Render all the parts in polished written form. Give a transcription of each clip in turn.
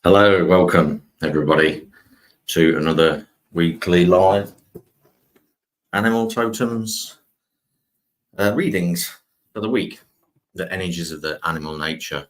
Hello, welcome everybody to another weekly live animal totems readings for the week, the energies of the animal nature.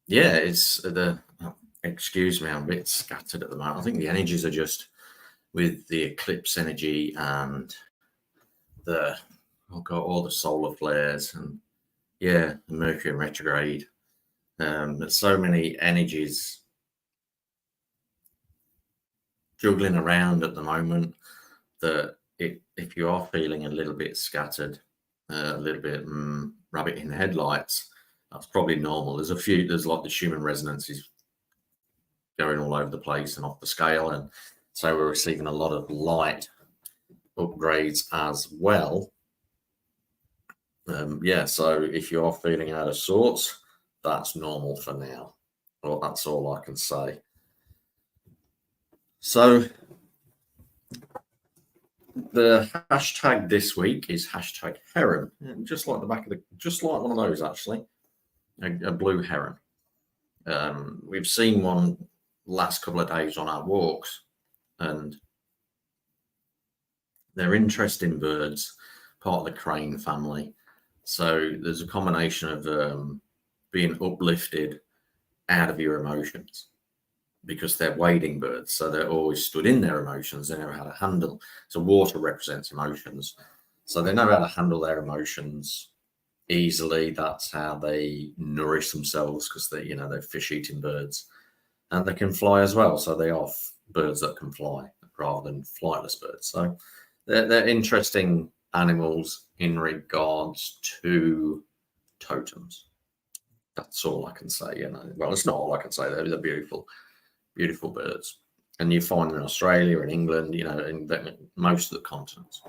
It's excuse me, I'm a bit scattered at the moment. I think the energies are just with the eclipse energy and all the solar flares and the Mercury in retrograde. There's so many energies juggling around at the moment that if you are feeling a little bit scattered, a little bit rabbit in the headlights, that's probably normal. There's like the Schumann resonances going all over the place and off the scale, and so we're receiving a lot of light upgrades as well. So if you are feeling out of sorts, that's normal for now. Well, that's all I can say. So the hashtag this week is hashtag heron, just like one of those, actually, a blue heron. We've seen one last couple of days on our walks, and they're interesting birds, part of the crane family. So there's a combination of being uplifted out of your emotions, because they're wading birds, so they're always stood in their emotions. They know how to handle. So water represents emotions, so they know how to handle their emotions easily. That's how they nourish themselves, because they're fish-eating birds, and they can fly as well. So they are birds that can fly rather than flightless birds. So they're interesting animals in regards to totems. That's all I can say. Well, it's not all I can say. They're beautiful birds, and you find them in Australia and England, in most of the continents.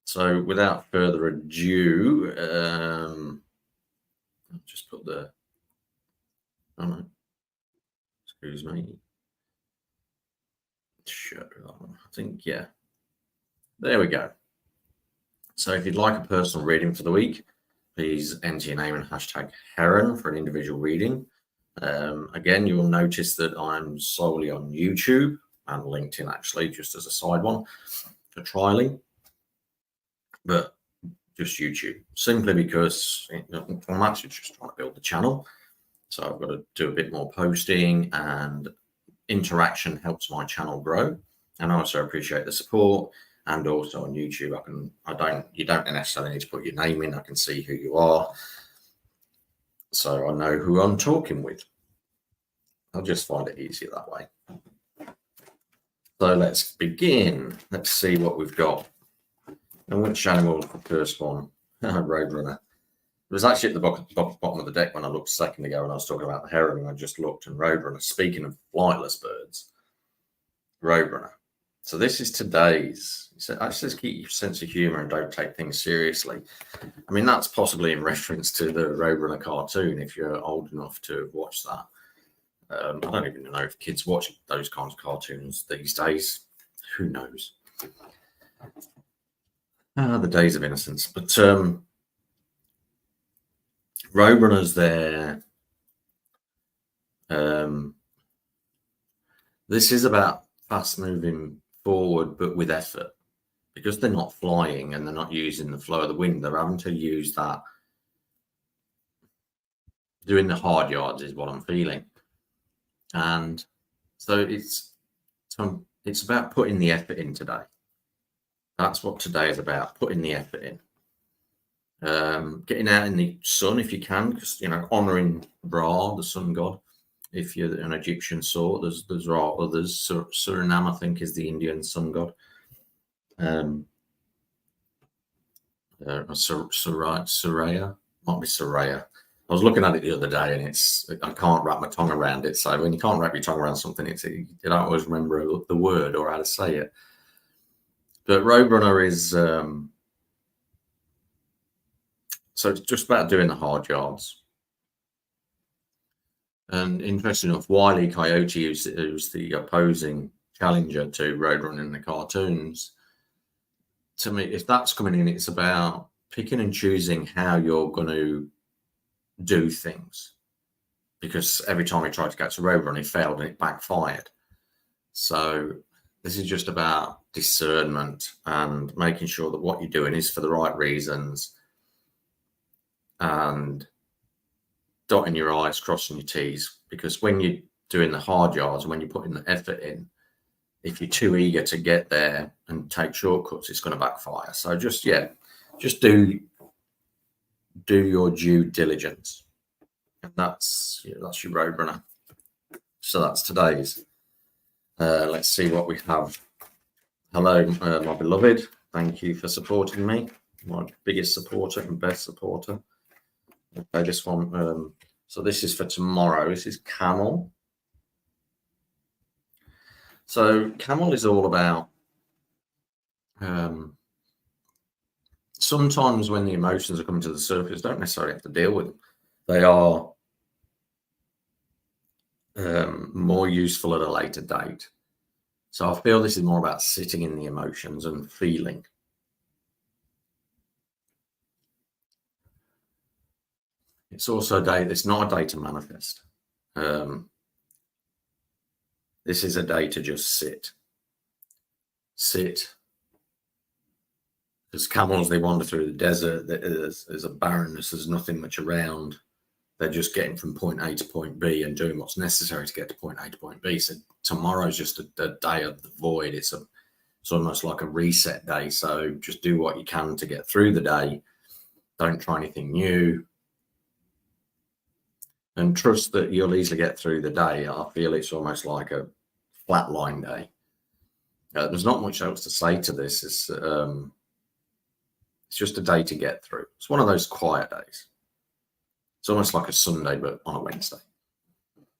So without further ado, I'll just put excuse me, I think, there we go. So if you'd like a personal reading for the week, please enter your name and hashtag heron for an individual reading. Again, you will notice that I'm solely on YouTube and LinkedIn, actually, just as a side one for trialing, but just YouTube, simply because I'm actually just trying to build the channel. So I've got to do a bit more posting, and interaction helps my channel grow. And I also appreciate the support. And also on YouTube, you don't necessarily need to put your name in. I can see who you are, so I know who I'm talking with. I'll just find it easier that way. So let's begin. Let's see what we've got. And which animal was the first one? Roadrunner. It was actually at the bottom of the deck when I looked a second ago, when I was talking about the heron, and I just looked, and Roadrunner. Speaking of flightless birds, Roadrunner. So this is today's. So I just keep your sense of humor and don't take things seriously. I mean, that's possibly in reference to the Roadrunner cartoon, if you're old enough to watch that. I don't even know if kids watch those kinds of cartoons these days. Who knows? The days of innocence. But Roadrunner's there. This is about fast moving forward, but with effort, because they're not flying and they're not using the flow of the wind. They're having to use that. Doing the hard yards is what I'm feeling, and so it's about putting the effort in today. That's what today is about: putting the effort in, getting out in the sun if you can, because honoring Ra, the sun god. If you're an Egyptian sort, there's others. Suriname, I think, is the Indian sun god. Soraya, might be Soraya. I was looking at it the other day, and I can't wrap my tongue around it. So when you can't wrap your tongue around something, you don't always remember the word or how to say it. But Roadrunner is so it's just about doing the hard yards. And interesting enough, Wile E. Coyote, who's the opposing challenger to Roadrunner in the cartoons, to me, if that's coming in, it's about picking and choosing how you're going to do things, because every time he tried to go to Roadrunner, he failed and it backfired. So this is just about discernment and making sure that what you're doing is for the right reasons, and dotting your I's, crossing your T's, because when you're doing the hard yards, when you're putting the effort in, if you're too eager to get there and take shortcuts, it's going to backfire. So just do your due diligence, and that's your Roadrunner. So that's today's. Let's see what we have. Hello, my beloved. Thank you for supporting me. My biggest supporter and best supporter. Okay, this one. So this is for tomorrow. This is Camel. So Camel is all about sometimes when the emotions are coming to the surface, don't necessarily have to deal with them. They are more useful at a later date. So I feel this is more about sitting in the emotions and feeling. It's also a day, it's not a day to manifest. This is a day to just sit. As camels, they wander through the desert. There's a barrenness. There's nothing much around. They're just getting from point A to point B and doing what's necessary to get to point A to point B. So tomorrow's just a day of the void. It's almost like a reset day. So just do what you can to get through the day. Don't try anything new. And trust that you'll easily get through the day. I feel it's almost like a flatline day. There's not much else to say to this. It's just a day to get through. It's one of those quiet days. It's almost like a Sunday, but on a Wednesday.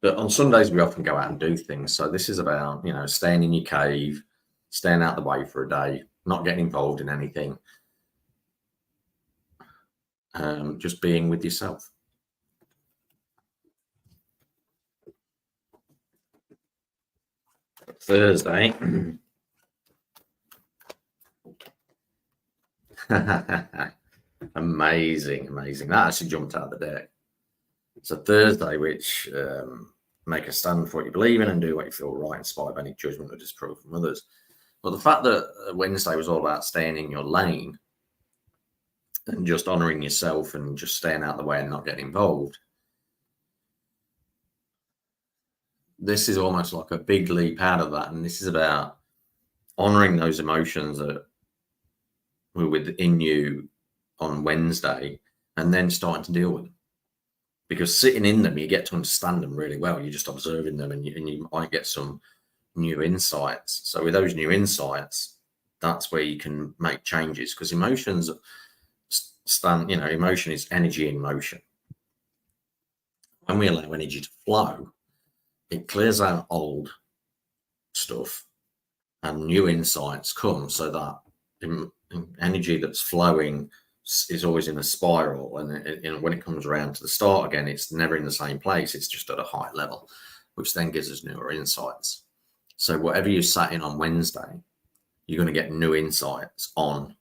But on Sundays, we often go out and do things. So this is about, staying in your cave, staying out the way for a day, not getting involved in anything, just being with yourself. Thursday. Amazing. That actually jumped out of the deck. It's a Thursday, which make a stand for what you believe in and do what you feel right in spite of any judgment or disapproval from others. But the fact that Wednesday was all about staying in your lane and just honouring yourself and just staying out of the way and not getting involved, this is almost like a big leap out of that. And this is about honouring those emotions that were within you on Wednesday and then starting to deal with them. Because sitting in them, you get to understand them really well. You're just observing them and you might get some new insights. So with those new insights, that's where you can make changes, because emotions emotion is energy in motion. When we allow energy to flow, it clears out old stuff and new insights come, so that energy that's flowing is always in a spiral, and when it comes around to the start again, it's never in the same place. It's just at a high level, which then gives us newer insights. So whatever you sat in on Wednesday, you're going to get new insights on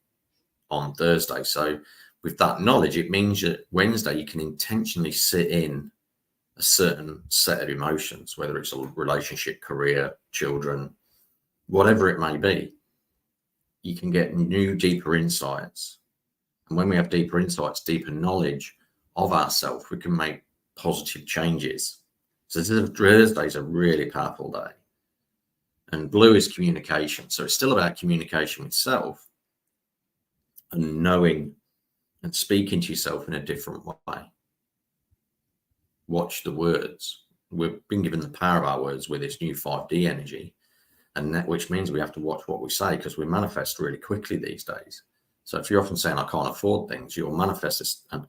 Thursday. So with that knowledge, it means that Wednesday you can intentionally sit in a certain set of emotions, whether it's a relationship, career, children, whatever it may be. You can get new, deeper insights. And when we have deeper insights, deeper knowledge of ourselves, we can make positive changes. So Thursday is a really powerful day. And blue is communication. So it's still about communication with self and knowing and speaking to yourself in a different way. Watch the words. We've been given the power of our words with this new 5D energy, and that, which means we have to watch what we say, because we manifest really quickly these days. So if you're often saying, I can't afford things, you'll manifest a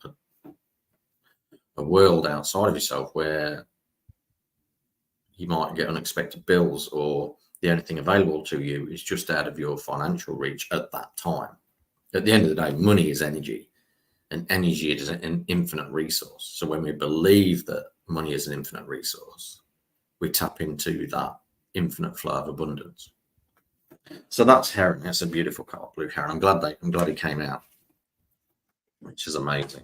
world outside of yourself where you might get unexpected bills, or the only thing available to you is just out of your financial reach at that time. At the end of the day, money is energy, and energy is an infinite resource. So when we believe that money is an infinite resource, we tap into that infinite flow of abundance. So that's Heron. That's a beautiful card, blue Heron. I'm glad he came out. which is amazing.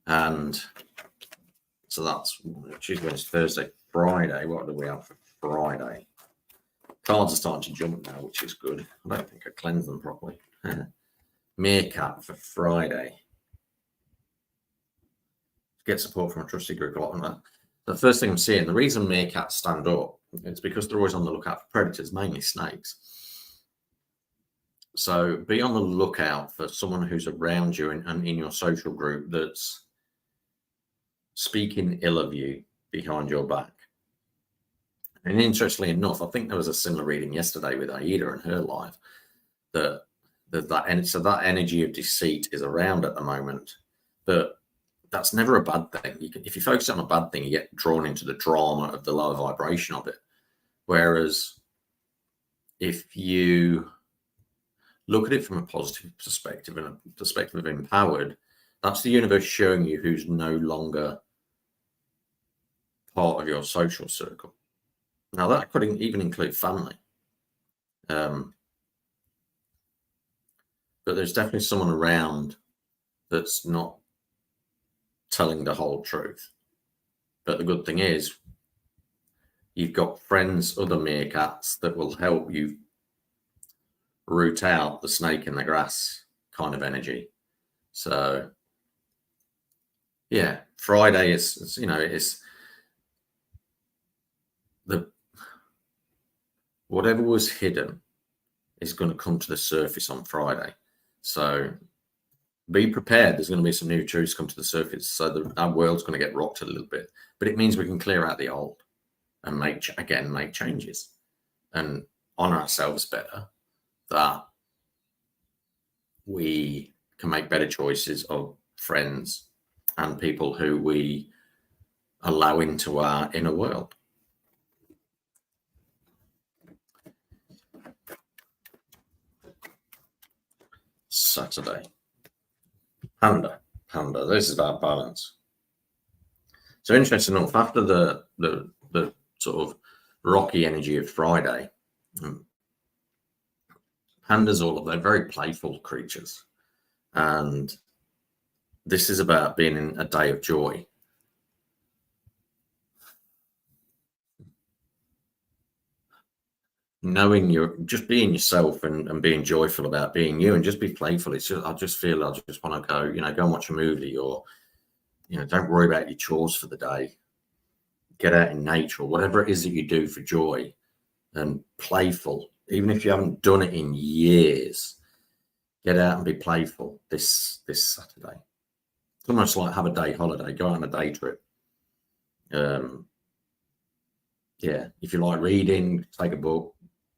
And so that's Tuesday, Wednesday, Thursday, Friday. What do we have for Friday? Cards are starting to jump now, which is good. I don't think I cleansed them properly. Meerkat for Friday. Get support from a trusted group. A lot of that. The first thing I'm seeing, the reason meerkats stand up, it's because they're always on the lookout for predators, mainly snakes. So be on the lookout for someone who's around you and in your social group that's speaking ill of you behind your back. And interestingly enough, I think there was a similar reading yesterday with Aida and her life, that energy of deceit is around at the moment. But that's never a bad thing. If you focus on a bad thing, you get drawn into the drama of the lower vibration of it. Whereas if you look at it from a positive perspective and a perspective of empowered, that's the universe showing you who's no longer part of your social circle. Now, that could even include family. But there's definitely someone around that's not telling the whole truth. But the good thing is, you've got friends, other meerkats, that will help you root out the snake in the grass kind of energy. So yeah, Friday is the whatever was hidden is going to come to the surface on Friday. So be prepared. There's going to be some new truths come to the surface. So our world's going to get rocked a little bit, but it means we can clear out the old and make changes and honor ourselves better, that we can make better choices of friends and people who we allow into our inner world. Saturday. Panda. This is about balance. So interesting enough, after the sort of rocky energy of Friday, pandas, they're very playful creatures. And this is about being in a day of joy. Knowing you're just being yourself and being joyful about being you and just be playful. It's just, I just want to go, go and watch a movie, or, don't worry about your chores for the day. Get out in nature, or whatever it is that you do for joy, and playful. Even if you haven't done it in years, get out and be playful this Saturday. It's almost like have a day holiday, go out on a day trip. Yeah, if you like reading, take a book,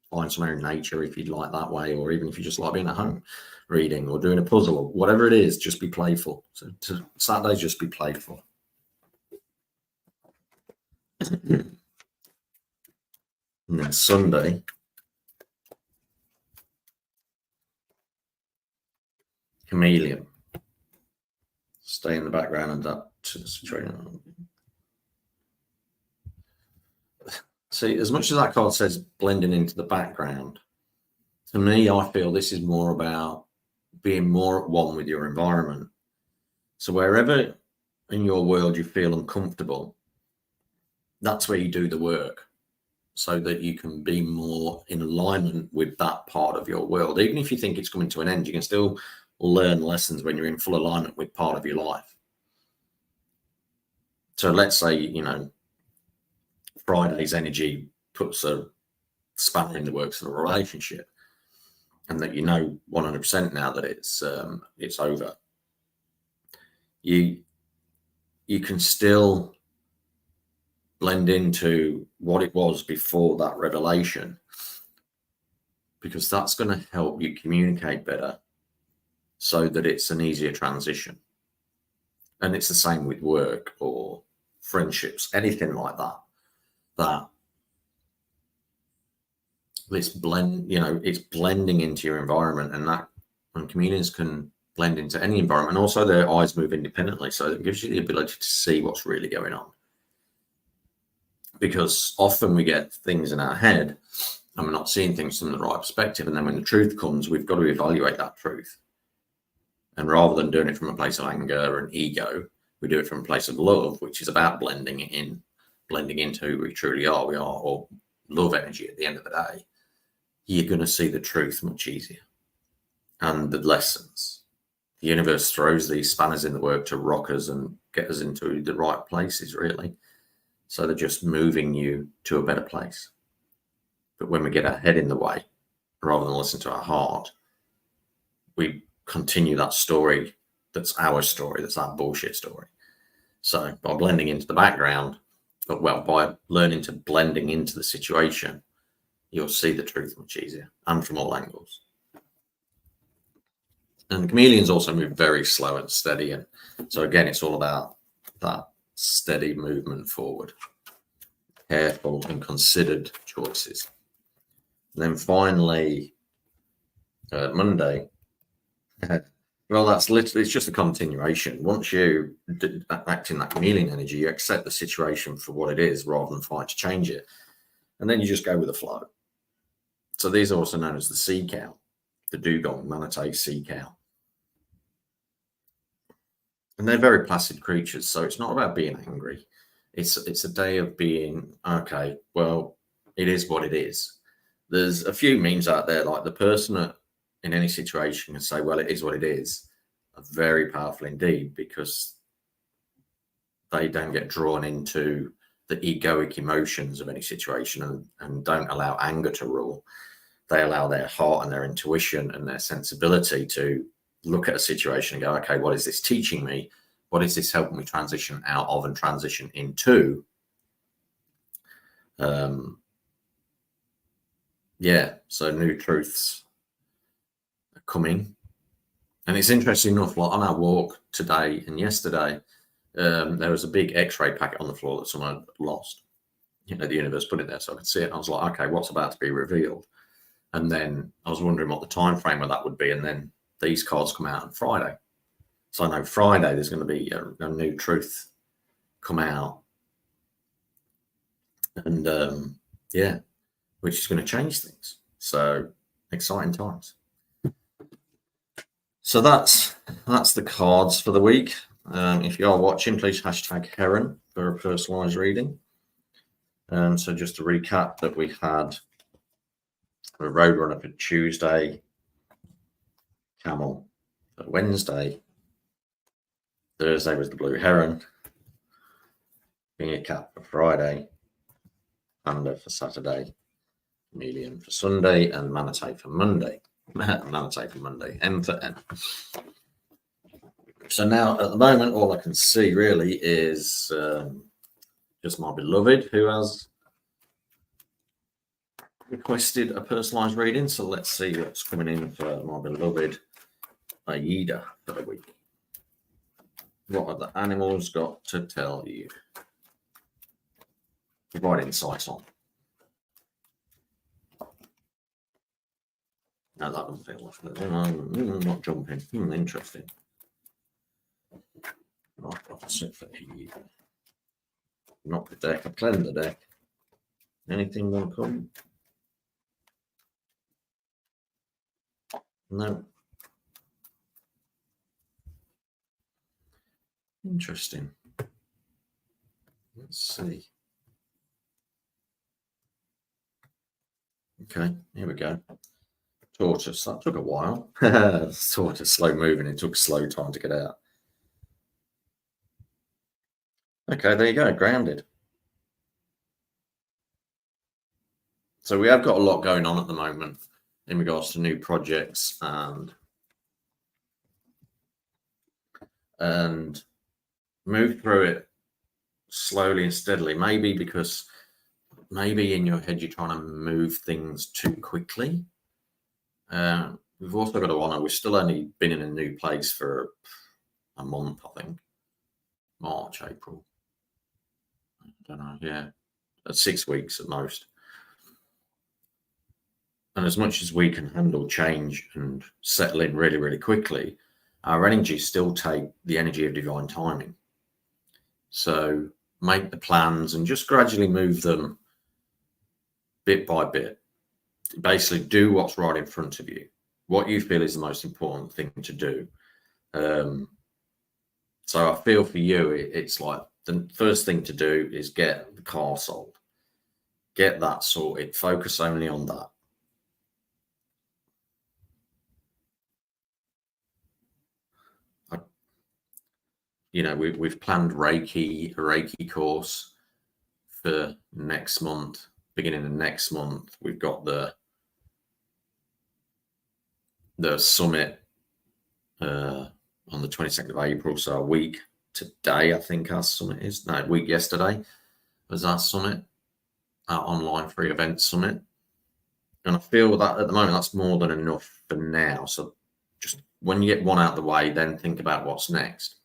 find somewhere in nature if you'd like that way, or even if you just like being at home reading or doing a puzzle or whatever it is, just be playful. So Saturdays, just be playful. And then Sunday, chameleon. Stay in the background and adapt to the situation. See, as much as that card says blending into the background, to me, I feel this is more about being more at one with your environment. So wherever in your world you feel uncomfortable, that's where you do the work, so that you can be more in alignment with that part of your world. Even if you think it's coming to an end, you can still learn lessons when you're in full alignment with part of your life. So let's say, Friday's energy puts a spanner in the works of a relationship, and that 100% now that it's over. You can still blend into what it was before that revelation, because that's going to help you communicate better, so that it's an easier transition. And it's the same with work or friendships, anything like that. That this blend, it's blending into your environment, and chameleons can blend into any environment. Also, their eyes move independently, so it gives you the ability to see what's really going on. Because often we get things in our head and we're not seeing things from the right perspective, and then when the truth comes, we've got to evaluate that truth. And rather than doing it from a place of anger and ego, we do it from a place of love, which is about blending into who we truly are. We are all love energy at the end of the day. You're going to see the truth much easier. And the lessons. The universe throws these spanners in the work to rock us and get us into the right places, really. So they're just moving you to a better place. But when we get our head in the way, rather than listen to our heart, we continue that story that's our story, that's our bullshit story. So by blending into the background, by learning to blending into the situation, you'll see the truth much easier and from all angles. And chameleons also move very slow and steady. And so again, it's all about that steady movement forward. Careful and considered choices. And then finally, Monday, well, that's literally, it's just a continuation. Once you act in that chameleon energy, you accept the situation for what it is rather than fight to change it. And then you just go with the flow. So these are also known as the sea cow, the dugong, manatee, sea cow. And they're very placid creatures. So it's not about being angry. It's a day of being, okay, well, it is what it is. There's a few memes out there, like the person in any situation can say, well, it is what it is, are very powerful indeed, because they don't get drawn into the egoic emotions of any situation and don't allow anger to rule. They allow their heart and their intuition and their sensibility to look at a situation and go, okay, what is this teaching me? What is this helping me transition out of and transition into? So new truths are coming. And it's interesting enough, like on our walk today and yesterday, there was a big X-ray packet on the floor that someone had lost. The universe put it there so I could see it. I was like, okay, what's about to be revealed? And then I was wondering what the time frame of that would be. And then these cards come out on Friday. So I know Friday there's going to be a new truth come out. And which is going to change things. So exciting times. So that's the cards for the week. If you are watching, please hashtag Heron for a personalised reading. So just to recap, that we had a Roadrunner for Tuesday, Camel for Wednesday, Thursday was the Blue Heron, Meerkat for Friday, Panda for Saturday, Chameleon for Sunday, and Manatee for Monday. Manatee for Monday, M for N. So now at the moment, all I can see really is just my beloved who has requested a personalised reading. So let's see what's coming in for my beloved Aida for the week. What have the animals got to tell you? Provide insight on. No, that doesn't feel like it. Not jumping. Interesting. Right, that's it for Aida. Not the deck. I cleaned the deck. Anything want to come? No. Interesting. Let's see. Okay, here we go. Tortoise. That took a while. Tortoise, slow moving. It took slow time to get out. Okay, there you go. Grounded. So we have got a lot going on at the moment in regards to new projects and move through it slowly and steadily. Maybe because maybe in your head you're trying to move things too quickly. We've also got to honor we've still only been in a new place for a month, I think. March, April. I don't know. Yeah, 6 weeks at most. And as much as we can handle change and settle in really, really quickly, our energies still take the energy of divine timing. So make the plans and just gradually move them bit by bit. Basically do what's right in front of you, what you feel is the most important thing to do, So I feel for you, it's like the first thing to do is get the car sold, get that sorted, focus only on that. We've planned a Reiki course for next month, beginning of next month. We've got the summit on the 22nd of April, so a week today, I think our summit is. No, a week yesterday was our summit, our online free event summit. And I feel that at the moment, that's more than enough for now. So just when you get one out of the way, then think about what's next.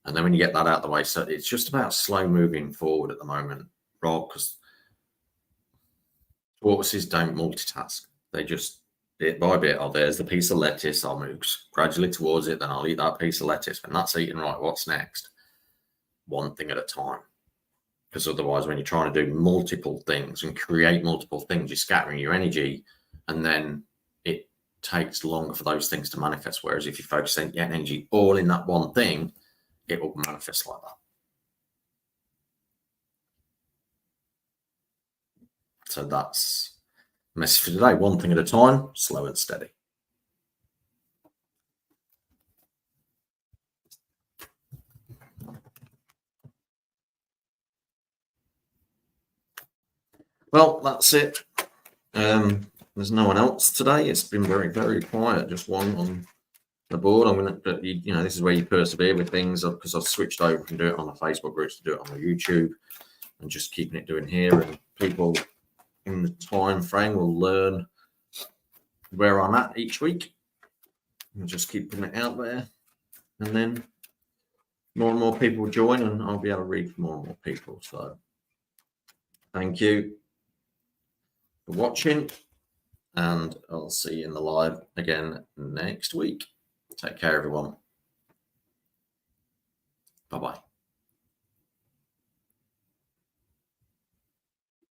And then when you get that out of the way, so it's just about slow moving forward at the moment, Rob, because tortoises don't multitask. They just bit by bit, oh, there's the piece of lettuce, I'll move gradually towards it, then I'll eat that piece of lettuce. When that's eaten, right, what's next? One thing at a time. Because otherwise, when you're trying to do multiple things and create multiple things, you're scattering your energy, and then it takes longer for those things to manifest. Whereas if you focus your energy all in that one thing, it will manifest like that. So that's the message for today. One thing at a time, slow and steady. Well, that's it. There's no one else today. It's been very, very quiet. Just one on the board. I'm going to, this is where you persevere with things, because I've switched over from doing it on the Facebook groups to do it on the YouTube, and just keeping it doing here. And people in the time frame will learn where I'm at each week, and just keep putting it out there. And then more and more people will join, and I'll be able to read for more and more people. So thank you for watching, and I'll see you in the live again next week. Take care, everyone. Bye-bye.